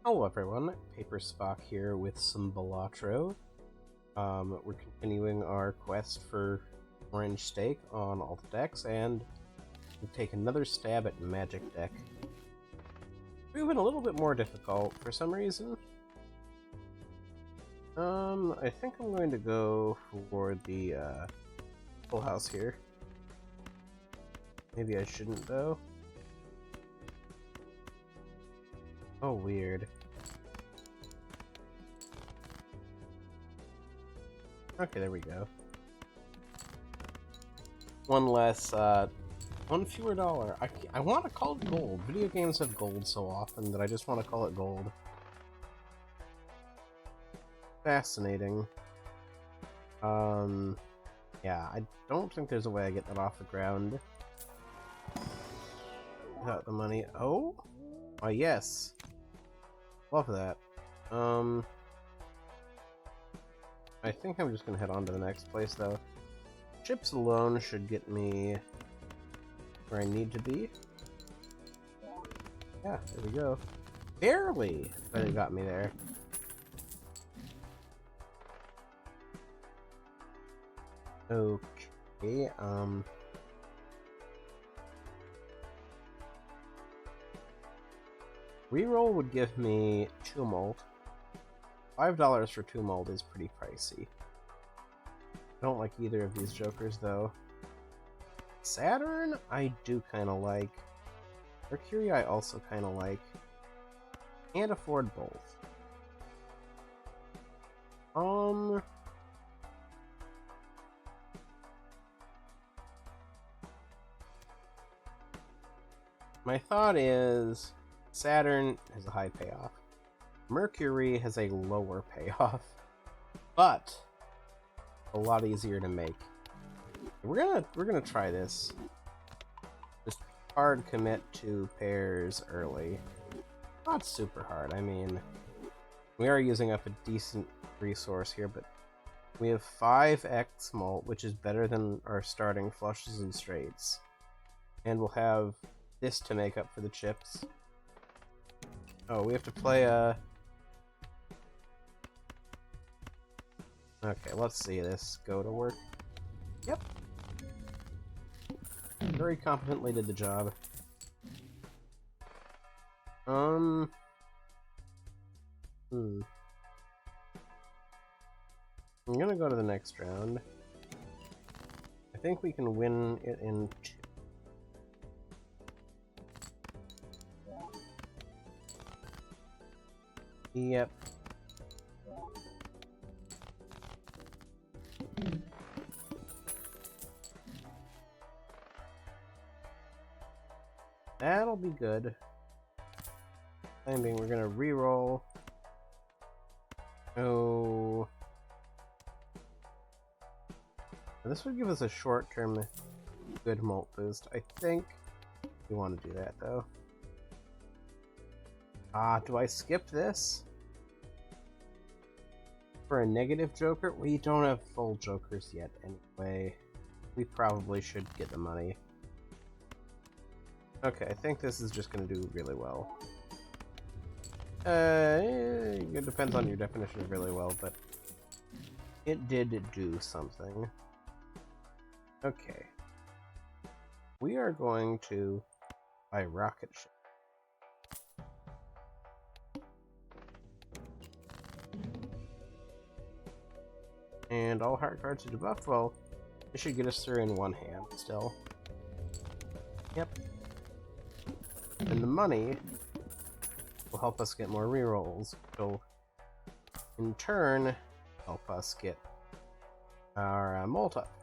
Hello everyone, PaperSpock here with some Balatro. We're continuing our quest for orange steak on all the decks, and we take another stab at magic deck. Proving a little bit more difficult for some reason. I think I'm going to go for the full house here. Maybe I shouldn't though. Oh, weird. Okay, there we go. One less, one fewer dollar. I want to call it gold. Video games have gold so often that I just want to call it gold. Fascinating. Yeah, I don't think there's a way I get that off the ground without the money. Oh? Oh, yes. Love that. I think I'm just gonna head on to the next place, though. Chips alone should get me where I need to be. Yeah, there we go. Barely! But it got me there. Okay, reroll would give me Tumult. $5 for Tumult is pretty pricey. I don't like either of these jokers, though. Saturn, I do kind of like. Mercury, I also kind of like. Can't afford both. My thought is Saturn has a high payoff. Mercury has a lower payoff, but a lot easier to make. We're gonna try this. Just hard commit to pairs early. Not super hard. I mean, we are using up a decent resource here, but we have 5x mult, which is better than our starting flushes and straights, and we'll have this to make up for the chips. Oh, we have to play a. Okay, let's see this go to work. Yep. Very competently did the job. I'm gonna go to the next round. I think we can win it in 2. Yep. That'll be good. Landing, we're gonna reroll. Oh. This would give us a short-term good mult boost. I think we want to do that, though. Do I skip this? For a negative joker? We don't have full jokers yet anyway. We probably should get the money. Okay, I think this is just going to do really well. It depends on your definition of really well, but it did do something. Okay. We are going to buy rocket ship. And all heart cards are debuffed. Well, it should get us through in one hand still. Yep. And the money will help us get more rerolls, which will in turn help us get our mult up.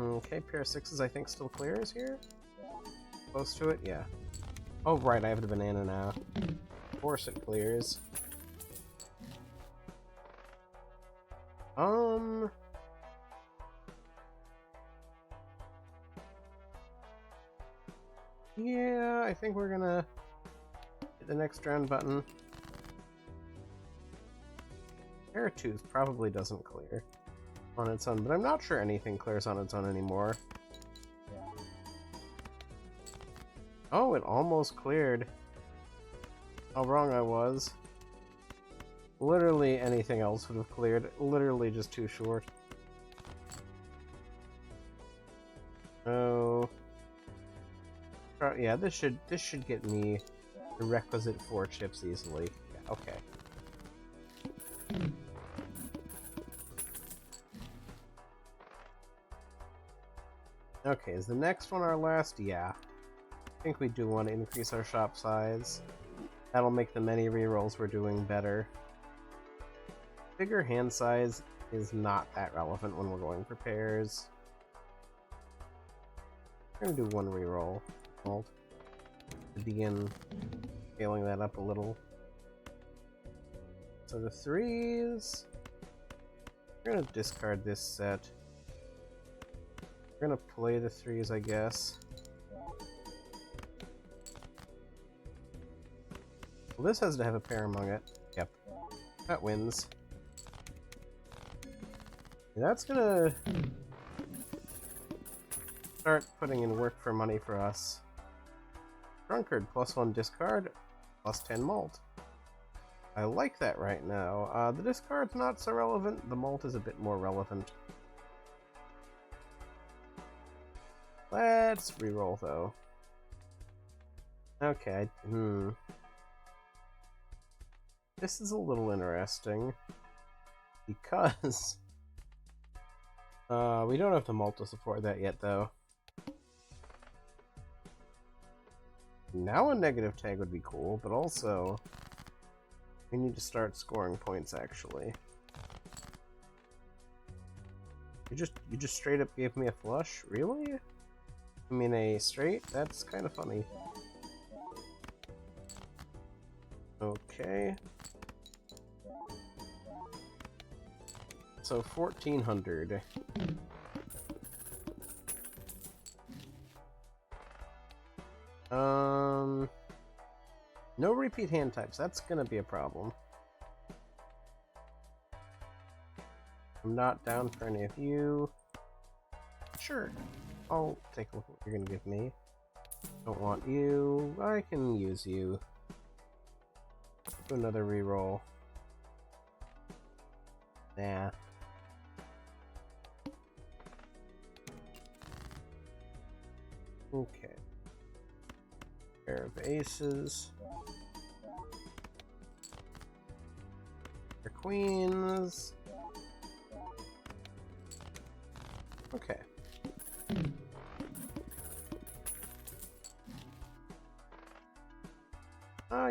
Okay, pair of 6s I think still clears here. Close to it, yeah. Oh right, I have the banana now. Of course it clears. Yeah, I think we're gonna hit the next round button. Pair of 2s probably doesn't clear on its own, but I'm not sure anything clears on its own anymore. Oh, it almost cleared. How wrong I was. Literally anything else would have cleared. Literally just too short. Oh. Yeah, this should get me the requisite 4 chips easily. Yeah, okay. Okay, is the next one our last? Yeah. I think we do want to increase our shop size. That'll make the many rerolls we're doing better. Bigger hand size is not that relevant when we're going for pairs. We're gonna do 1 reroll. Alt. To begin scaling that up a little. So the 3s... We're gonna discard this set. We're gonna play the 3s, I guess. Well, this has to have a pair among it. Yep. That wins. And that's gonna start putting in work for money for us. Drunkard, +1 discard, +10 malt. I like that right now. The discard's not so relevant. The malt is a bit more relevant. Let's reroll, though. Okay, This is a little interesting. Because... we don't have the malt to support that yet, though. Now a negative tag would be cool, but also... we need to start scoring points, actually. You just straight up gave me a flush? Really? I mean a straight? That's kind of funny. Okay. So 1400. No repeat hand types. That's gonna be a problem. I'm not down for any of you. Sure. I'll take a look at what you're gonna give me. Don't want you. I can use you. Do another reroll. Nah. Okay. Pair of aces. Pair of queens. Okay.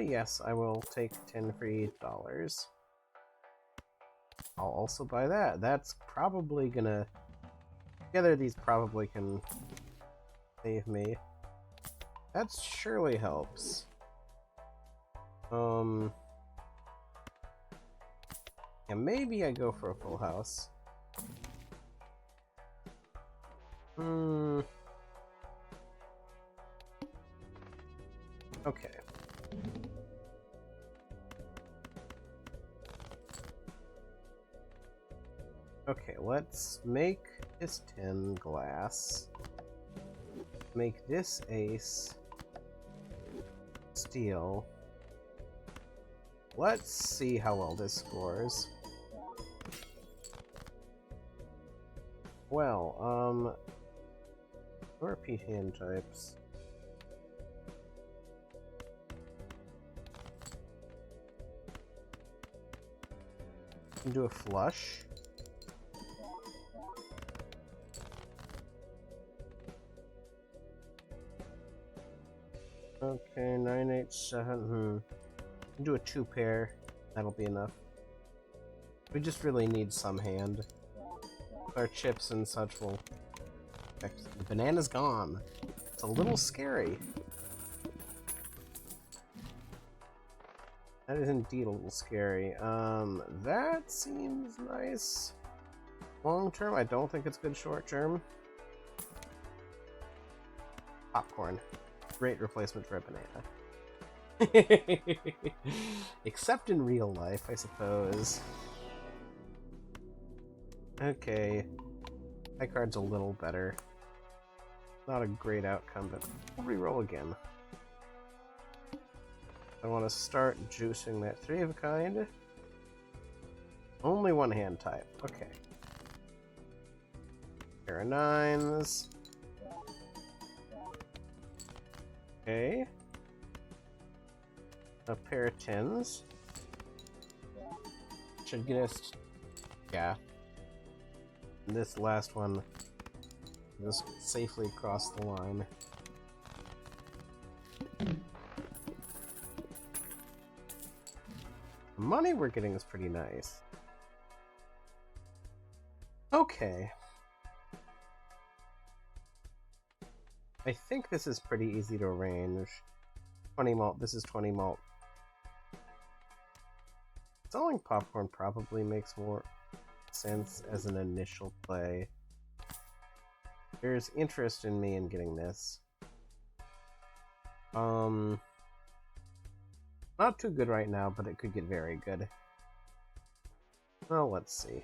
Yes, I will take 10 free dollars. I'll also buy that. That's probably gonna... together these probably can save me. That surely helps. Yeah, maybe I go for a full house. Okay. Okay, let's make this 10 glass. Make this ace steel. Let's see how well this scores. Well, repeat hand types. Can do a flush. Okay, 9, 8, 7. Can do a 2 pair. That'll be enough. We just really need some hand. Our chips and such will... The banana's gone. It's a little scary. That is indeed a little scary. That seems nice. Long term, I don't think it's good short term. Popcorn. Great replacement for a banana. Except in real life, I suppose. Okay. That card's a little better. Not a great outcome, but I'll reroll again. I want to start juicing that 3 of a kind. Only one hand type. Okay. Pair of 9s. Okay. A pair of 10s. Should get us... yeah. And this last one just safely across the line. The money we're getting is pretty nice. Okay. I think this is pretty easy to arrange. 20 malt, this is 20 malt. Selling popcorn probably makes more sense as an initial play. There's interest in me in getting this. Not too good right now, but it could get very good. Well, let's see.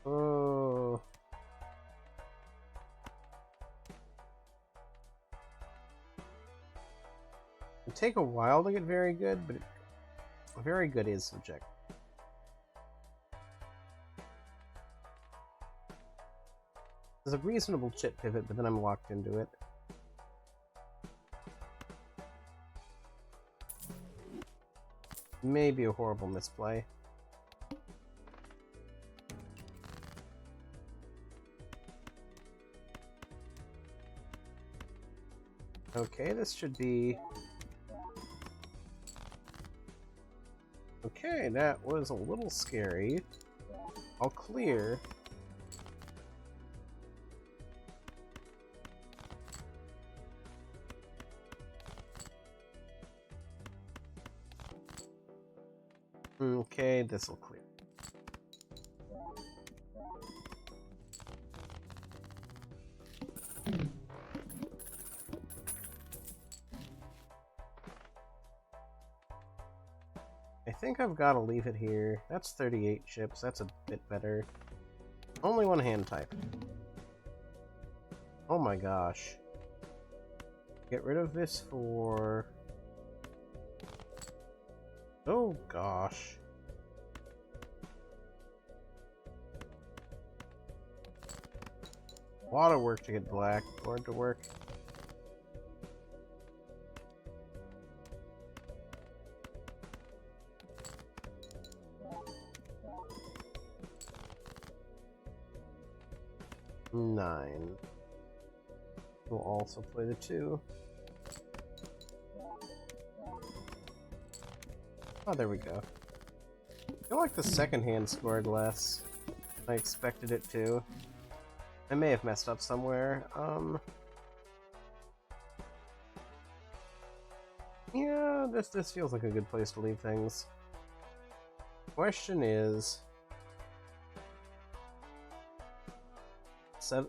Oh. It'll take a while to get very good, but very good is subjective. There's a reasonable chip pivot, but then I'm locked into it. Maybe a horrible misplay. Okay, this should be... okay, that was a little scary. I'll clear. Okay, this'll clear. I think I've got to leave it here. That's 38 chips. That's a bit better. Only one hand type. Oh my gosh. Get rid of this for... oh gosh. A lot of work to get black board to work. Nine. We'll also play the 2. Oh, there we go. I feel like the second hand scored less than I expected it to. I may have messed up somewhere. Yeah, this feels like a good place to leave things. Question is...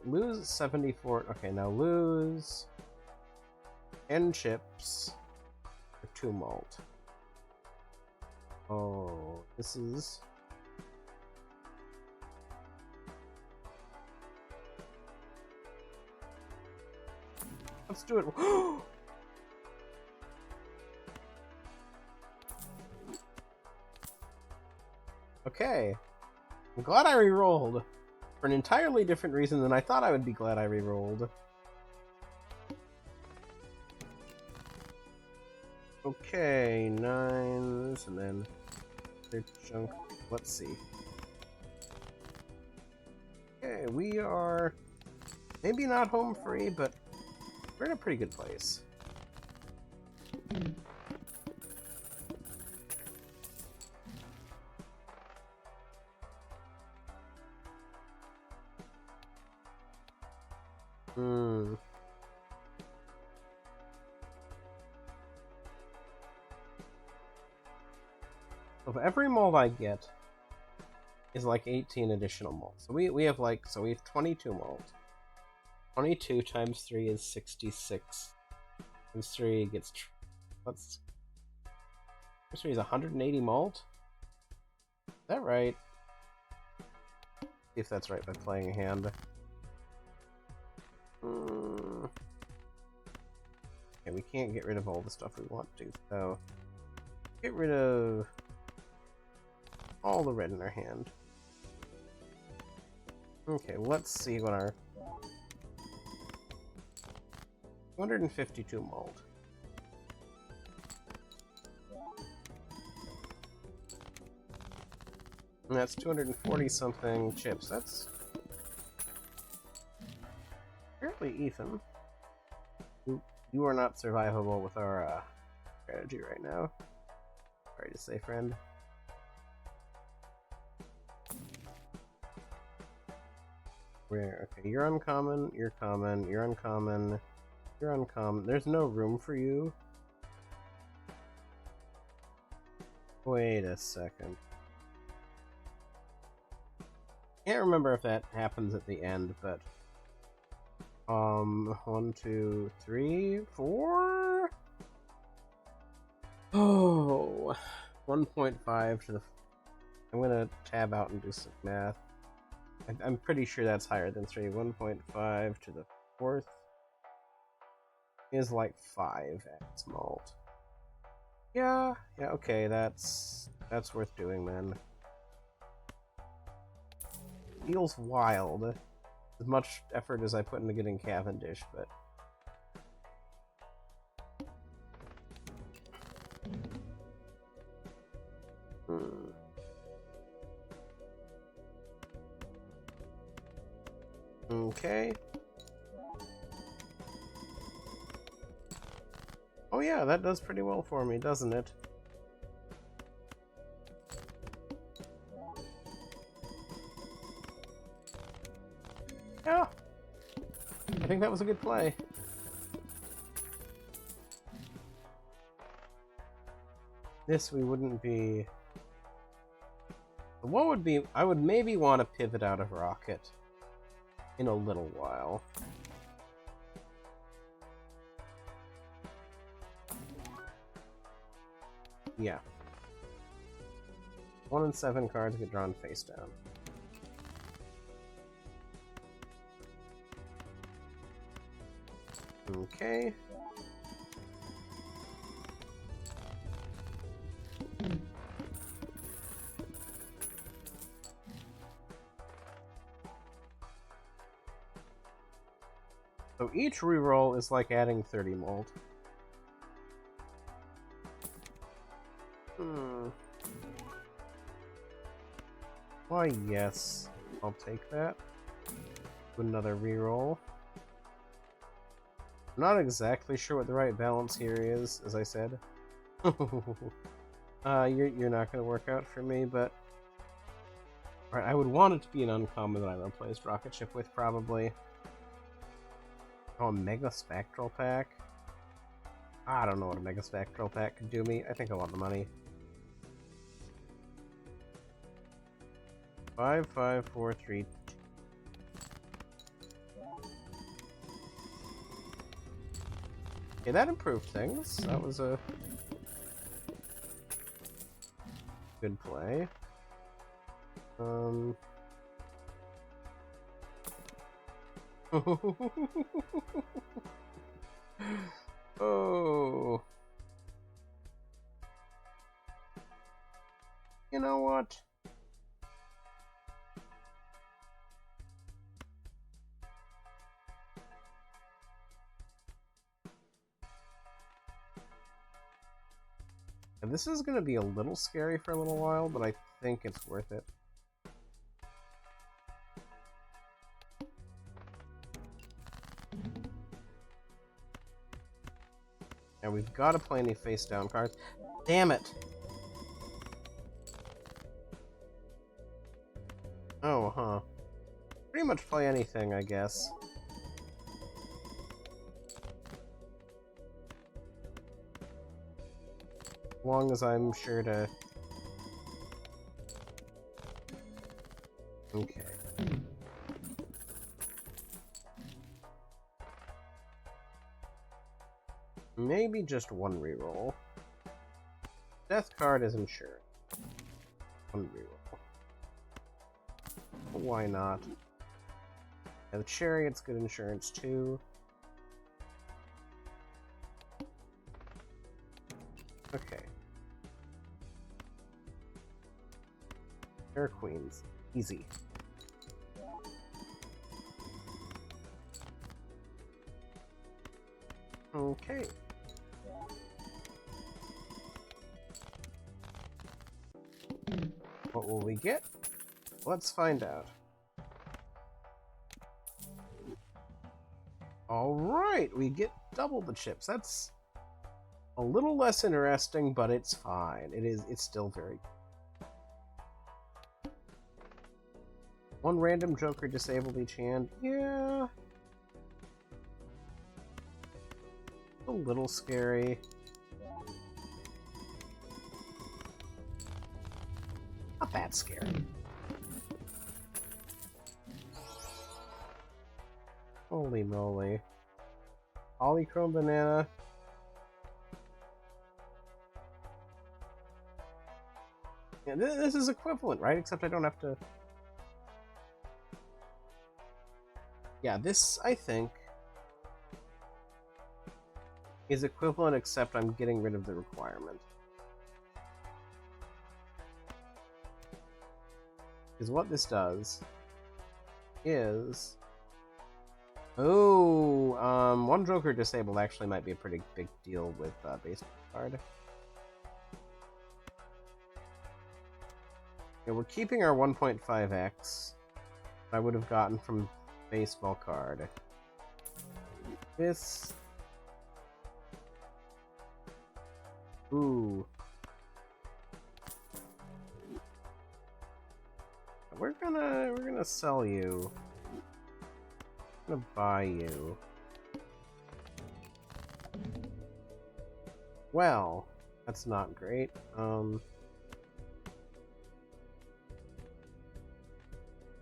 lose 74... okay, now lose... 10 chips for 2 malt. Oh, this is... let's do it. Okay. I'm glad I re-rolled. For an entirely different reason than I thought I would be glad I re-rolled. Okay, 9s, and then their junk. Let's see. Okay, we are maybe not home free, but we're in a pretty good place. Of every mold I get is like 18 additional molds. So we have like, so we have 22 molds. 22 times 3 is 66. Times 3 gets, what's, times 3 is 180 mold? Is that right? See if that's right by playing a hand. Okay, we can't get rid of all the stuff we want to, so get rid of all the red in our hand. Okay, let's see what our 252 mold. And that's 240 something chips. That's fairly even. You are not survivable with our strategy right now. Sorry to say, friend. Where? Okay, you're uncommon, you're common, you're uncommon, you're uncommon. There's no room for you. Wait a second. Can't remember if that happens at the end, but 1, 2, 3, 4. Oh, 1.5 to the. I'm gonna tab out and do some math. I'm pretty sure that's higher than 3. 1.5 to the 4th is like 5 at malt. Yeah, okay, that's worth doing then. Feels wild. As much effort as I put into getting Cavendish, but okay. Oh yeah, that does pretty well for me, doesn't it? Yeah. I think that was a good play. This we wouldn't be... What would be... I would maybe want to pivot out of Rocket in a little while. Yeah. 1 in 7 cards get drawn face down. Okay. So each reroll is like adding 30 mold. Why, yes. I'll take that. Do another reroll. I'm not exactly sure what the right balance here is, as I said. You're not going to work out for me, but... Alright, I would want it to be an uncommon that I replaced Rocket Ship with, probably. Oh, a Mega Spectral Pack? I don't know what a Mega Spectral Pack could do me. I think I want the money. 5, 5, 4, 3, 2. Okay, that improved things. That was a good play. Oh. You know what? And this is going to be a little scary for a little while, but I think it's worth it. And we've got to play any face-down cards. Damn it! Oh, huh. Pretty much play anything, I guess. As long as I'm sure to... Okay. Maybe just one reroll. Death card isn't sure. One reroll. Why not? Yeah, the Chariot's good insurance too. Okay. Air Queens. Easy. Okay. What will we get? Let's find out. Alright, we get double the chips. That's a little less interesting, but it's fine. It's still very... One random Joker disabled each hand. Yeah. A little scary. Not that scary. Holy moly. Polychrome banana. Yeah, this is equivalent, right? Except I don't have to... Yeah, this, I think, is equivalent, except I'm getting rid of the requirement. Because what this does is... Oh, one Joker disabled actually might be a pretty big deal with baseball card. Yeah, we're keeping our 1.5x. I would have gotten from baseball card. This... Ooh. We're gonna sell you. I'm gonna buy you. Well, that's not great.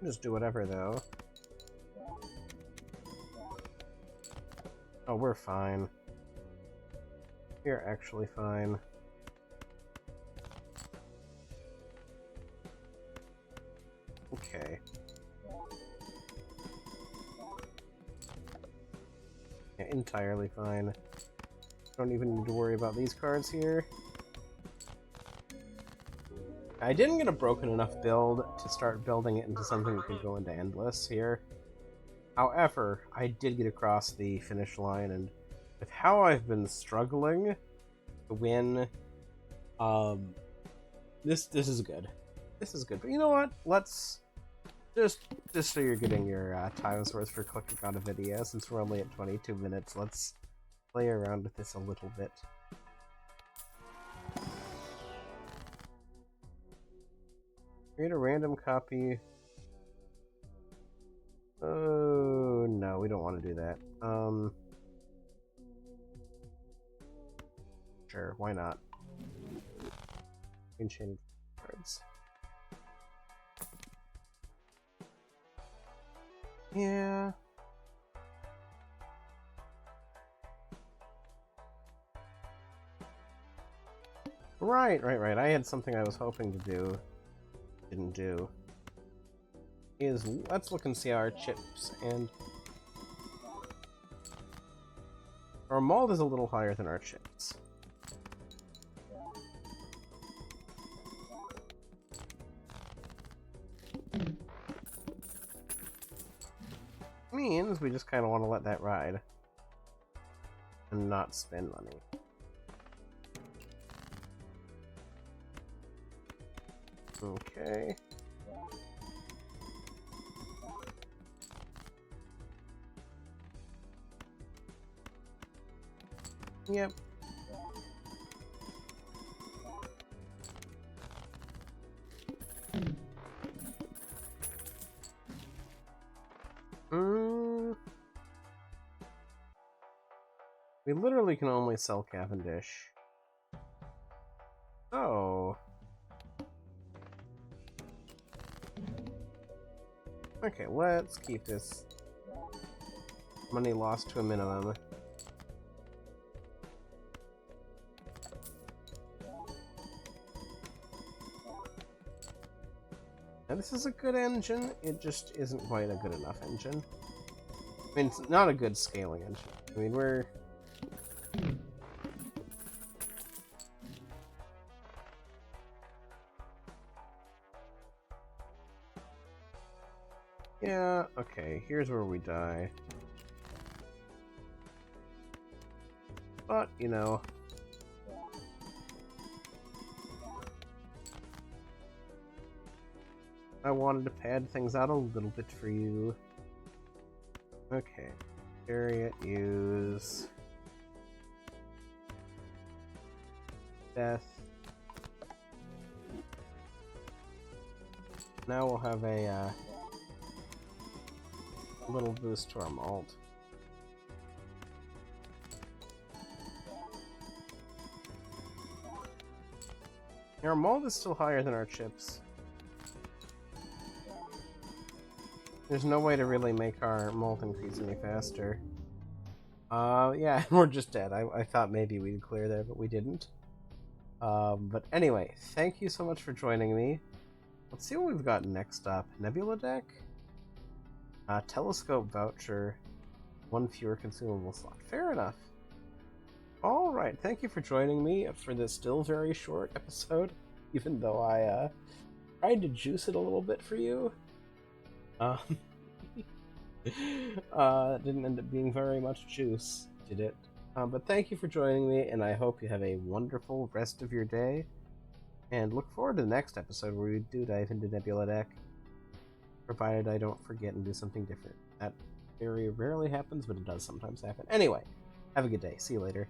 Just do whatever though. Oh, we're fine. You're actually fine. Okay. Yeah, entirely fine. Don't even need to worry about these cards here. I didn't get a broken enough build to start building it into something that could go into endless here. However, I did get across the finish line, and with how I've been struggling to win, this is good. This is good. But you know what? Let's just so you're getting your time's worth for clicking on a video, since we're only at 22 minutes, let's play around with this a little bit. Create a random copy. Oh, no, we don't want to do that. Sure, why not? Enchanted cards. Yeah. Right. I had something I was hoping to do. Didn't do. Let's look and see our chips, and our malt is a little higher than our chips. Means we just kind of want to let that ride and not spend money. Okay. Yep. We literally can only sell Cavendish. Oh. Okay, let's keep this money lost to a minimum. this is a good engine, it just isn't quite a good enough engine. I mean, it's not a good scaling engine. I mean, we're... Yeah, okay, here's where we die. But, you know... I wanted to pad things out a little bit for you. Okay. Chariot, use... Death. Now we'll have a little boost to our malt. Our malt is still higher than our chips. There's no way to really make our malt increase any faster. Yeah, we're just dead. I thought maybe we'd clear there, but we didn't. But anyway, thank you so much for joining me. Let's see what we've got next up. Nebula deck? Telescope voucher. 1 fewer consumable slot. Fair enough. Alright, thank you for joining me for this still very short episode, even though I tried to juice it a little bit for you. Didn't end up being very much juice, did it? But thank you for joining me, and I hope you have a wonderful rest of your day. And look forward to the next episode where we do dive into Nebula deck. Provided I don't forget and do something different. That very rarely happens, but it does sometimes happen. Anyway, have a good day. See you later.